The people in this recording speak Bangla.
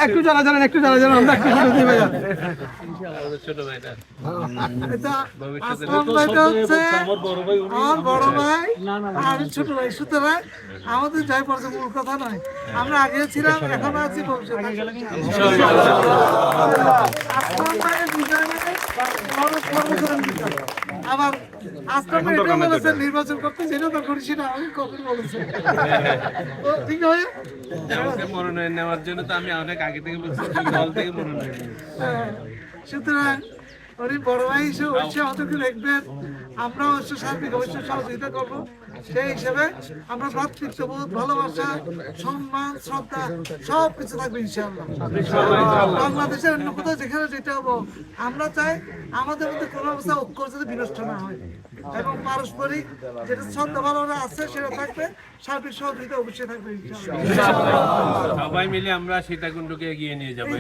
একটু চলা জানেন, একটু চলা জানেন, আমরা একটু ফটো দিই ভাইয়া। ছোট ভাইটা আমার বড় ভাই আর ছোট ভাই, সুতরাং আমাদের যাই পড়ছে মূল কথা নয়, আমরা আগে ছিলাম, এখনো আছি, আবার আজকে এটা বলেছেন নির্বাচন করতে, যেটা তো করি সেটা আমি কখন বলেছি। ঠিক আছে, মনোনয়ন নেওয়ার জন্য তো আমি অনেক আগে থেকে বলছি, দল থেকে মনোনয়ন। সুতরাং উনি বড় ভাই হিসেবে অবশ্যই আমাদেরকে দেখবেন, আমরা অবশ্যই সার্বিক অবশ্যই সহযোগিতা করবো। সেই হিসেবে আমরা ভ্রাতৃত্ববোধ, ভালোবাসা, সম্মান, শ্রদ্ধা সব কিছু থাকবে ইনশাআল্লাহ। বাংলাদেশের অন্য কোথাও যেখানে যেটা হবো, আমরা চাই আমাদের মধ্যে কোনো অবস্থা ঐক্য যাতে বিনষ্ট না হয় এবং পারস্পরিক যেটা শ্রদ্ধা ভালোবাসা আছে সেটা থাকবে, সার্বিক সহযোগিতা অবশ্যই থাকবে ইনশাআল্লাহ। সবাই মিলে আমরা সীতাকুণ্ডকে এগিয়ে নিয়ে যাবো।